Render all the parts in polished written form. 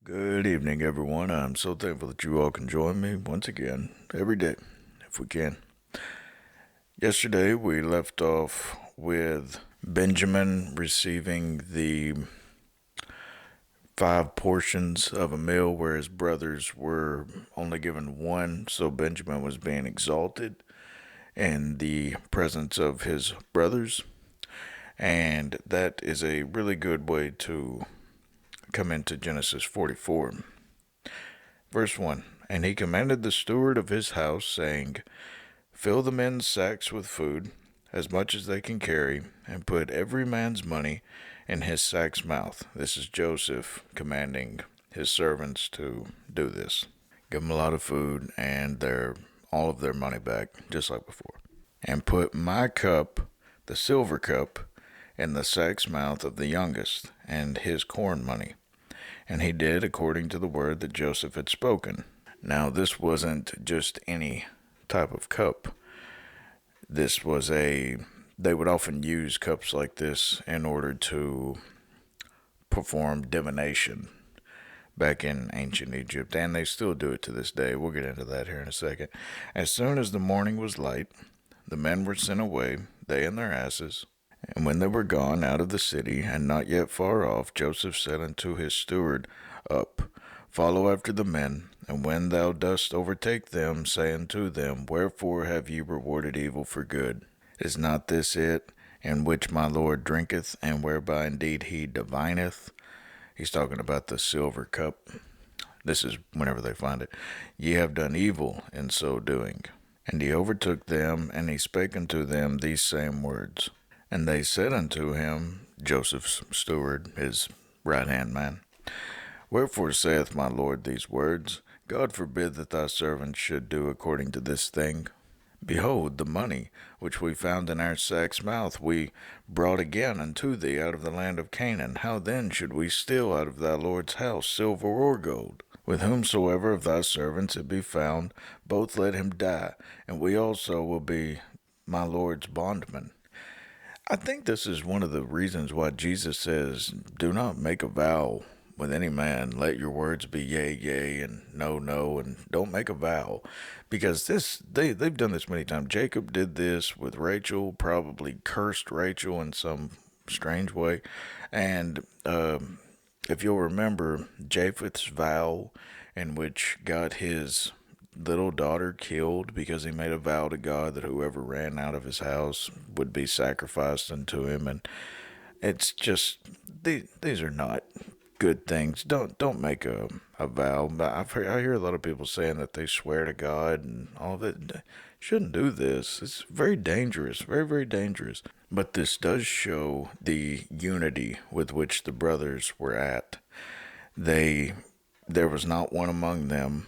Good evening, everyone. I'm so thankful that you all can join me once again, every day, if we can. Yesterday, we left off with Benjamin receiving the 5 portions of a meal where his brothers were only given one, so Benjamin was being exalted in the presence of his brothers. And that is a really good way to come into Genesis 44. Verse 1. And he commanded the steward of his house, saying, Fill the men's sacks with food, as much as they can carry, and put every man's money in his sack's mouth. This is Joseph commanding his servants to do this. Give them a lot of food and all of their money back, just like before. And put my cup, the silver cup, in the sack's mouth of the youngest, and his corn money. And he did according to the word that Joseph had spoken. Now, this wasn't just any type of cup. They would often use cups like this in order to perform divination back in ancient Egypt, and they still do it to this day. We'll get into that here in a second. As soon as the morning was light, the men were sent away, they and their asses. And when they were gone out of the city, and not yet far off, Joseph said unto his steward, Up, follow after the men, and when thou dost overtake them, say unto them, Wherefore have ye rewarded evil for good? Is not this it, in which my Lord drinketh, and whereby indeed he divineth? He's talking about the silver cup. This is whenever they find it. Ye have done evil in so doing. And he overtook them, and he spake unto them these same words. And they said unto him, Joseph's steward, his right-hand man, Wherefore saith my Lord these words? God forbid that thy servant should do according to this thing. Behold, the money which we found in our sack's mouth we brought again unto thee out of the land of Canaan. How then should we steal out of thy Lord's house silver or gold? With whomsoever of thy servants it be found, both let him die, and we also will be my Lord's bondmen. I think this is one of the reasons why Jesus says, Do not make a vow with any man. Let your words be yea, yea, and no, no, and don't make a vow. Because they've done this many times. Jacob did this with Rachel, probably cursed Rachel in some strange way. And if you'll remember, Japheth's vow, in which got his little daughter killed because he made a vow to God that whoever ran out of his house would be sacrificed unto him. And it's just, these are not good things. Don't make a vow. But I hear a lot of people saying that they swear to God and all of it. Shouldn't do this. It's very dangerous, very, very dangerous. But this does show the unity with which the brothers were at. There was not one among them,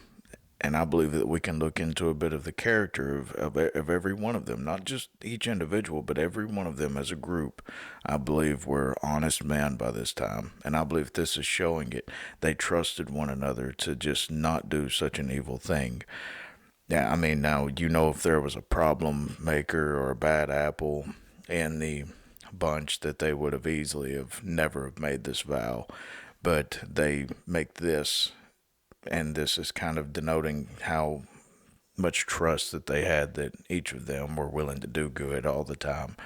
and I believe that we can look into a bit of the character of every one of them, not just each individual, but every one of them as a group. I believe were honest men by this time, and I believe this is showing it. They trusted one another to just not do such an evil thing. Yeah, I mean, now, if there was a problem maker or a bad apple in the bunch, that they would have easily have never have made this vow, but they make this, and this is kind of denoting how much trust that they had that each of them were willing to do good all the time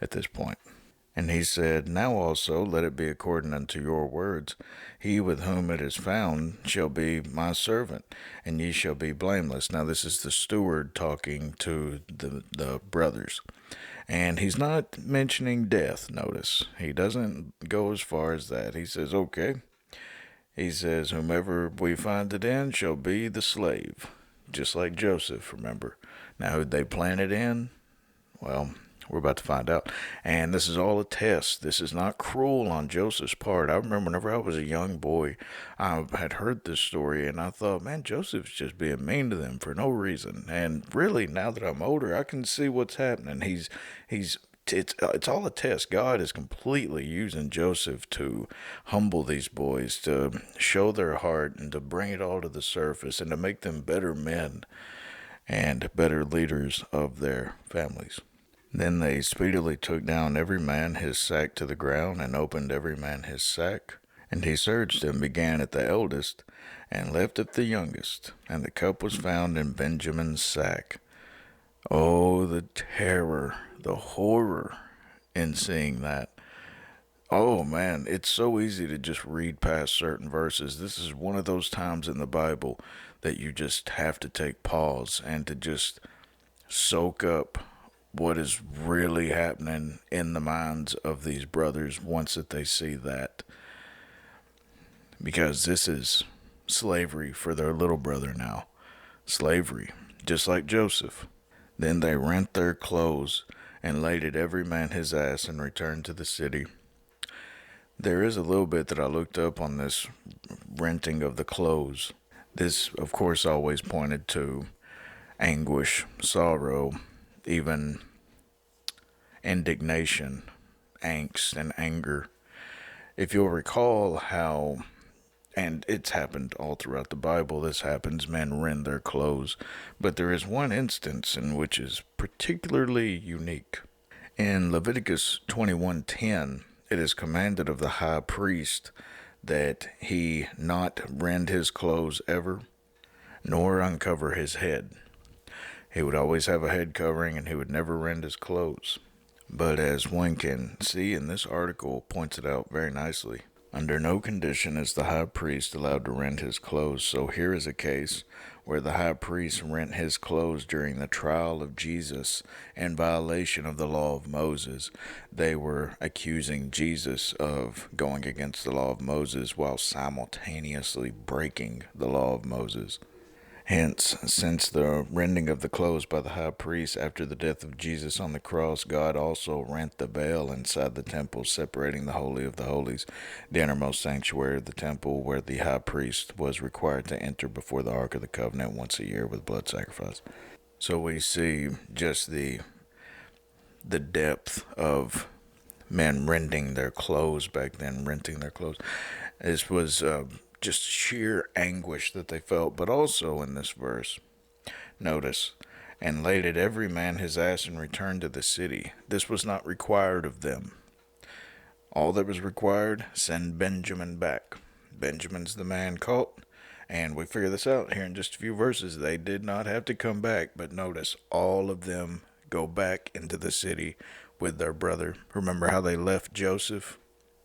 at this point. And he said, Now also let it be according unto your words. He with whom it is found shall be my servant, and ye shall be blameless. Now this is the steward talking to the brothers. And he's not mentioning death, notice. He doesn't go as far as that. He says, okay. He says, Whomever we find it in shall be the slave. Just like Joseph, remember. Now, who'd they plan it in? Well, we're about to find out. And this is all a test. This is not cruel on Joseph's part. I remember whenever I was a young boy, I had heard this story, and I thought, man, Joseph's just being mean to them for no reason. And really, now that I'm older, I can see what's happening. It's all a test. God is completely using Joseph to humble these boys, to show their heart, and to bring it all to the surface, and to make them better men and better leaders of their families. Then they speedily took down every man his sack to the ground, and opened every man his sack, And he searched and began at the eldest, and left at the youngest. And the cup was found in Benjamin's sack. Oh, the terror, the horror in seeing that. Oh man, it's so easy to just read past certain verses. This is one of those times in the Bible that you just have to take pause and to just soak up what is really happening in the minds of these brothers once that they see that. Because this is slavery for their little brother now. Slavery, just like Joseph. Then they rent their clothes and laid it every man his ass and returned to the city. There is a little bit that I looked up on this renting of the clothes. This, of course, always pointed to anguish, sorrow, even indignation, angst, and anger. If you'll recall how, and it's happened all throughout the Bible, this happens, men rend their clothes, but there is one instance in which is particularly unique. In Leviticus 21:10, it is commanded of the high priest that he not rend his clothes ever, nor uncover his head. He would always have a head covering, and he would never rend his clothes. But as one can see in this article points it out very nicely, under no condition is the high priest allowed to rend his clothes. So here is a case where the high priest rent his clothes during the trial of Jesus in violation of the law of Moses. They were accusing Jesus of going against the law of Moses while simultaneously breaking the law of Moses. Hence, since the rending of the clothes by the high priest after the death of Jesus on the cross, God also rent the veil inside the temple, separating the Holy of the Holies, the innermost sanctuary of the temple, where the high priest was required to enter before the Ark of the Covenant once a year with blood sacrifice. So we see just the depth of men rending their clothes back then, renting their clothes. This was just sheer anguish that they felt. But also in this verse, notice, and laid it every man his ass and returned to the city. This was not required of them. All that was required, send Benjamin back. Benjamin's the man caught, and we figure this out here in just a few verses. They did not have to come back, but notice, all of them go back into the city with their brother. Remember how they left Joseph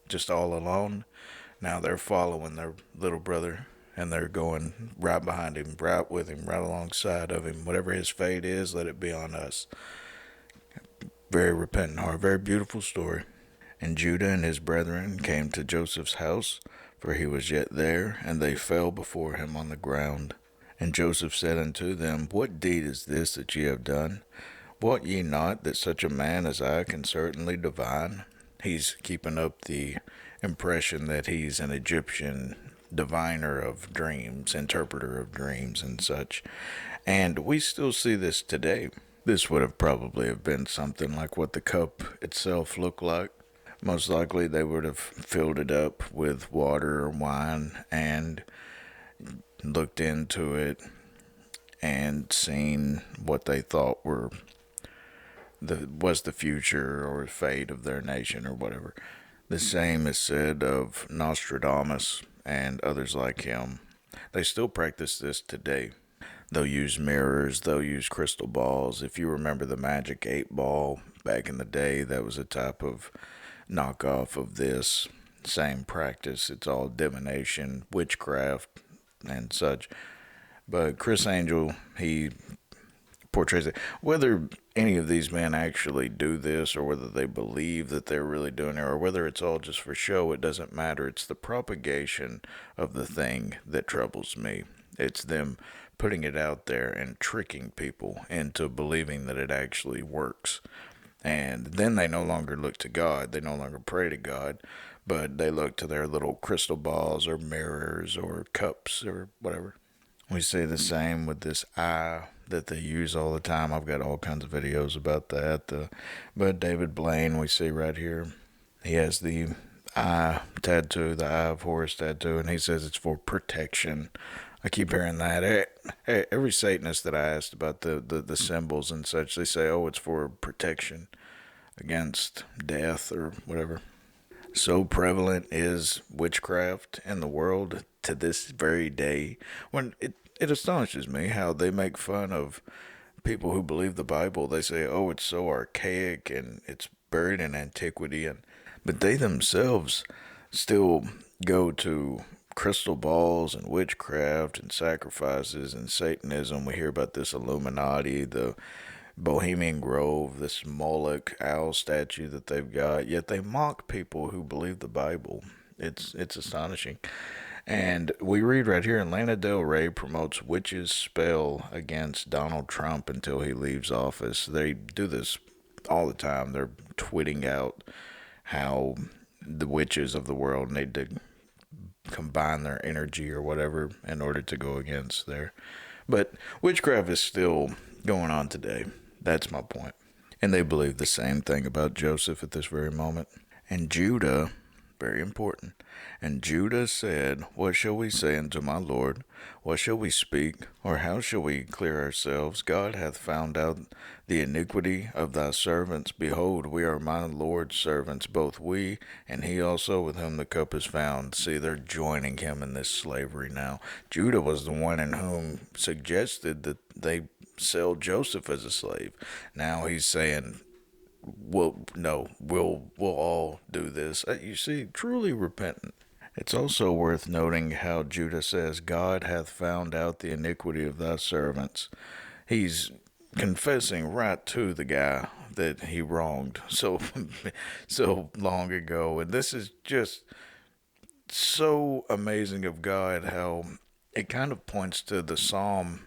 just all alone? Now they're following their little brother, and they're going right behind him, right with him, right alongside of him. Whatever his fate is, let it be on us. Very repentant heart, very beautiful story. And Judah and his brethren came to Joseph's house, for he was yet there, and they fell before him on the ground. And Joseph said unto them, What deed is this that ye have done? Wot ye not that such a man as I can certainly divine? He's keeping up the impression that he's an Egyptian diviner of dreams, interpreter of dreams and such. And we still see this today. This would have probably have been something like what the cup itself looked like. Most likely they would have filled it up with water or wine and looked into it and seen what they thought was the future or fate of their nation or whatever. The same is said of Nostradamus and others like him. They still practice this today. They'll use mirrors, they'll use crystal balls. If you remember the Magic 8 Ball back in the day, that was a type of knockoff of this. Same practice. It's all divination, witchcraft, and such. But Criss Angel, he portrays it. Whether any of these men actually do this, or whether they believe that they're really doing it, or whether it's all just for show, it doesn't matter. It's the propagation of the thing that troubles me. It's them putting it out there and tricking people into believing that it actually works. And then they no longer look to God. They no longer pray to God, but they look to their little crystal balls or mirrors or cups or whatever. We see the same with this eye that they use all the time. I've got all kinds of videos about that. But David Blaine, we see right here, he has the eye tattoo, the Eye of Horus tattoo, and he says it's for protection. I keep hearing that. Every Satanist that I asked about the symbols and such, they say, oh, it's for protection against death or whatever. So prevalent is witchcraft in the world to this very day. When it astonishes me how they make fun of people who believe the Bible. They say, "Oh, it's so archaic and it's buried in antiquity," and but they themselves still go to crystal balls and witchcraft and sacrifices and Satanism. We hear about this Illuminati, the Bohemian Grove, this Moloch owl statue that they've got, yet they mock people who believe the Bible. It's astonishing. And we read right here, Lana Del Rey promotes witches' spell against Donald Trump until he leaves office. They do this all the time. They're tweeting out how the witches of the world need to combine their energy or whatever in order to go against their. But witchcraft is still going on today. That's my point. And they believe the same thing about Joseph at this very moment. And Judah, very important. And Judah said, "What shall we say unto my Lord? What shall we speak? Or how shall we clear ourselves? God hath found out the iniquity of thy servants. Behold, we are my Lord's servants, both we and he also with whom the cup is found." See, they're joining him in this slavery now. Judah was the one in whom suggested that they sell Joseph as a slave. Now he's saying, "Well, no, we'll all do this." You see, truly repentant. It's also worth noting how Judah says, "God hath found out the iniquity of thy servants." He's confessing right to the guy that he wronged so so long ago. And this is just so amazing of God how it kind of points to the psalm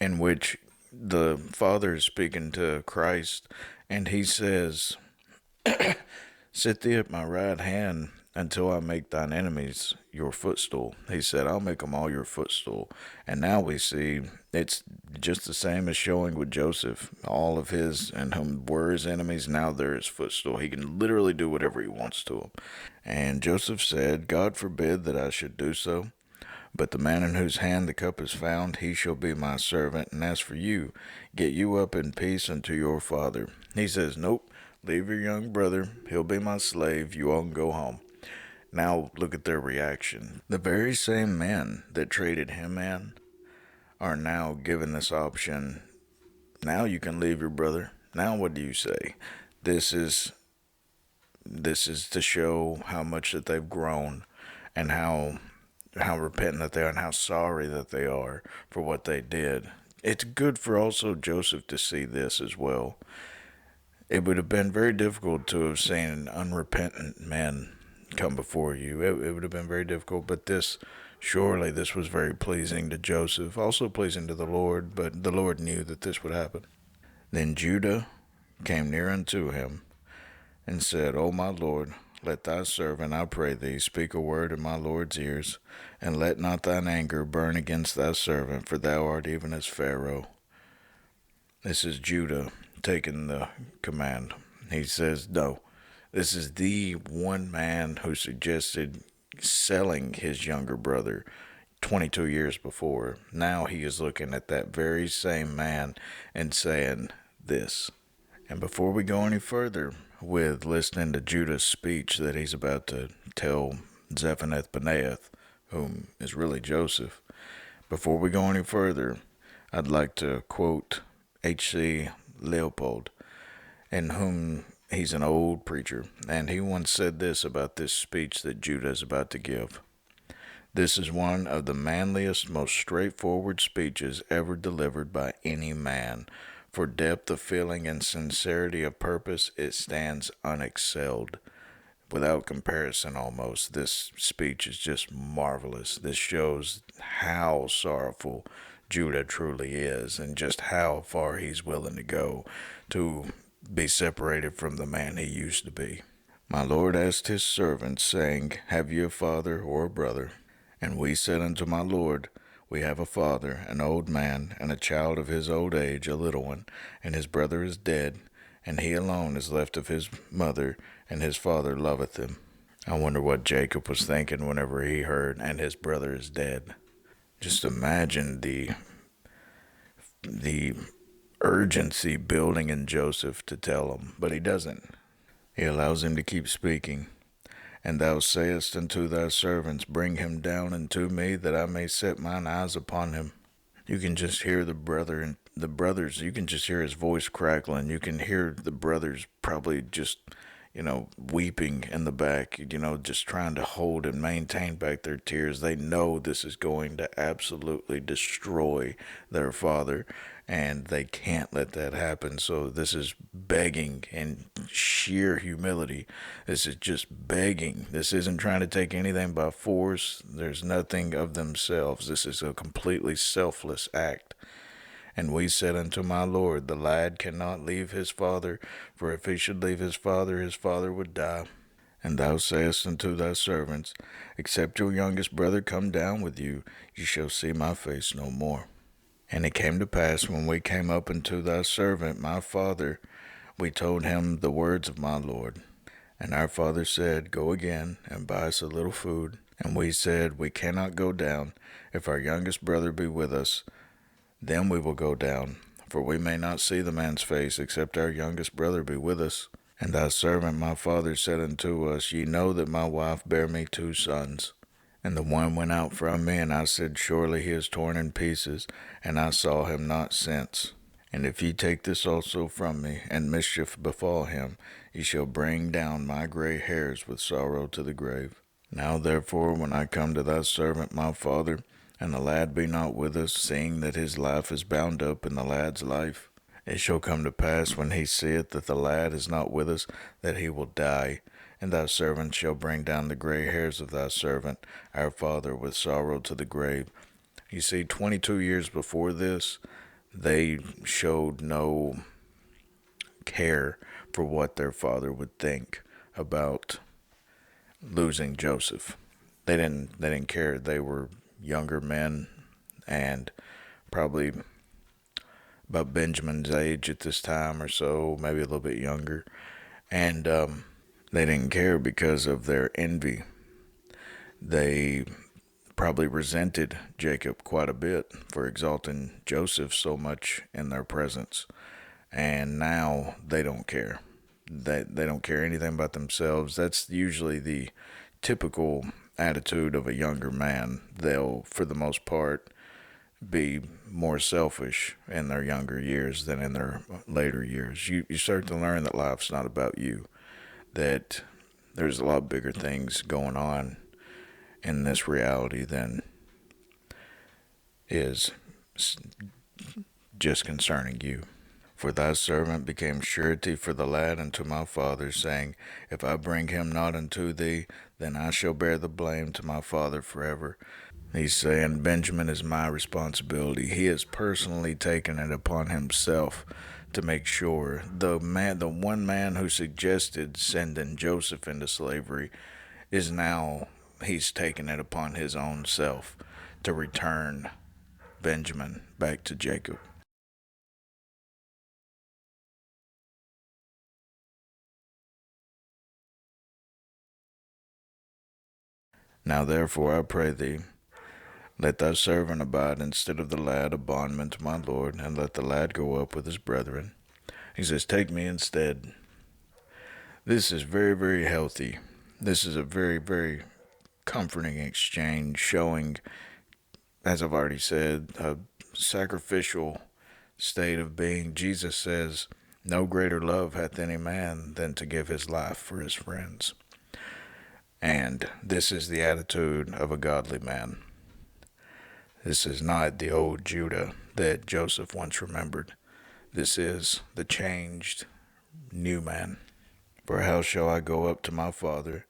in which the Father is speaking to Christ, and he says, "Sit thee at my right hand until I make thine enemies your footstool." He said, "I'll make them all your footstool." And now we see it's just the same as showing with Joseph. All of his and whom were his enemies, now they're his footstool. He can literally do whatever he wants to them. And Joseph said, "God forbid that I should do so. But the man in whose hand the cup is found, he shall be my servant. And as for you, get you up in peace unto your father." He says, "Nope, leave your young brother. He'll be my slave. You all can go home." Now look at their reaction. The very same men that traded him in are now given this option. Now you can leave your brother. Now what do you say? This is to show how much that they've grown and how repentant that they are and how sorry that they are for what they did. It's good for also Joseph to see this as well. It would have been very difficult to have seen unrepentant men come before you. It would have been very difficult, but surely this was very pleasing to Joseph, also pleasing to the Lord, but the Lord knew that this would happen. Then Judah came near unto him and said, "O my Lord, let thy servant, I pray thee, speak a word in my Lord's ears, and let not thine anger burn against thy servant, for thou art even as Pharaoh." This is Judah taking the command. He says, no, this is the one man who suggested selling his younger brother 22 years before. Now he is looking at that very same man and saying this. And before we go any further with listening to Judah's speech that he's about to tell Zephanath-Paneah, whom is really Joseph, before we go any further, I'd like to quote H.C. Leopold, in whom he's an old preacher, and he once said this about this speech that Judah is about to give. "This is one of the manliest, most straightforward speeches ever delivered by any man. For depth of feeling and sincerity of purpose, it stands unexcelled." Without comparison almost, this speech is just marvelous. This shows how sorrowful Judah truly is and just how far he's willing to go to be separated from the man he used to be. "My Lord asked his servants, saying, Have ye a father or a brother? And we said unto my Lord, We have a father, an old man, and a child of his old age, a little one, and his brother is dead, and he alone is left of his mother, and his father loveth him." I wonder what Jacob was thinking whenever he heard, "and his brother is dead." Just imagine the urgency building in Joseph to tell him, but he doesn't. He allows him to keep speaking. And thou sayest unto thy servants, Bring him down unto me, that I may set mine eyes upon him. You can just hear the brothers, you can just hear his voice crackling. You can hear the brothers probably just, weeping in the back, just trying to hold and maintain back their tears. They know this is going to absolutely destroy their father, and they can't let that happen. So this is begging in sheer humility. This is just begging. This isn't trying to take anything by force. There's nothing of themselves. This is a completely selfless act. And we said unto my Lord, The lad cannot leave his father, for if he should leave his father would die. And thou sayest unto thy servants, Except your youngest brother come down with you, you shall see my face no more. And it came to pass, when we came up unto thy servant, my father, we told him the words of my Lord. And our father said, Go again, and buy us a little food. And we said, We cannot go down. If our youngest brother be with us, then we will go down, for we may not see the man's face, except our youngest brother be with us. And thy servant my father said unto us, Ye know that my wife bare me 2 sons. And the one went out from me, and I said, Surely he is torn in pieces, and I saw him not since. And if ye take this also from me, and mischief befall him, ye shall bring down my gray hairs with sorrow to the grave. Now therefore, when I come to thy servant my father, and the lad be not with us, seeing that his life is bound up in the lad's life, it shall come to pass, when he seeth that the lad is not with us, that he will die. And thy servant shall bring down the gray hairs of thy servant, our father, with sorrow to the grave. You see, 22 years before this, they showed no care for what their father would think about losing Joseph. They didn't care. They were younger men, and probably about Benjamin's age at this time or so, maybe a little bit younger. And they didn't care because of their envy. They probably resented Jacob quite a bit for exalting Joseph so much in their presence. And now they don't care. They don't care anything about themselves. That's usually the typical attitude of a younger man. They'll, for the most part, be more selfish in their younger years than in their later years. You start to learn that life's not about you, that there's a lot bigger things going on in this reality than is just concerning you. For thy servant became surety for the lad unto my father, saying, If I bring him not unto thee, then I shall bear the blame to my father forever. He's saying, Benjamin is my responsibility. He has personally taken it upon himself to make sure. The one man who suggested sending Joseph into slavery is now, he's taken it upon his own self to return Benjamin back to Jacob. Now therefore I pray thee, let thy servant abide instead of the lad a bondman to my Lord, and let the lad go up with his brethren. He says, Take me instead. This is very, very healthy. This is a very, very comforting exchange, showing, as I've already said, a sacrificial state of being. Jesus says, No greater love hath any man than to give his life for his friends. And this is the attitude of a godly man. This is not the old Judah that Joseph once remembered. This is the changed new man. For how shall I go up to my father,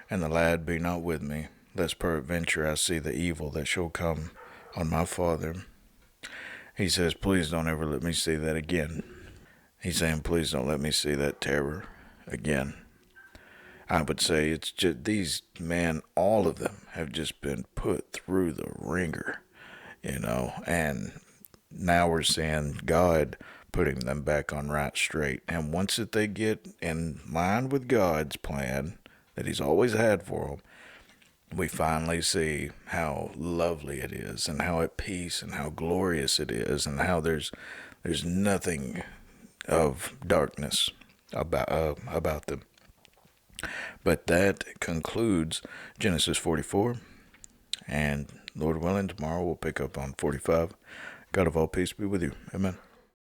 and the lad be not with me, lest peradventure I see the evil that shall come on my father? He says, Please don't ever let me see that again. He's saying, Please don't let me see that terror again. I would say it's just these men, all of them have just been put through the ringer, and now we're seeing God putting them back on right straight. And once that they get in line with God's plan that he's always had for them, we finally see how lovely it is, and how at peace, and how glorious it is, and how there's nothing of darkness about them. But that concludes Genesis 44. And Lord willing, tomorrow we'll pick up on 45. God of all peace be with you. Amen.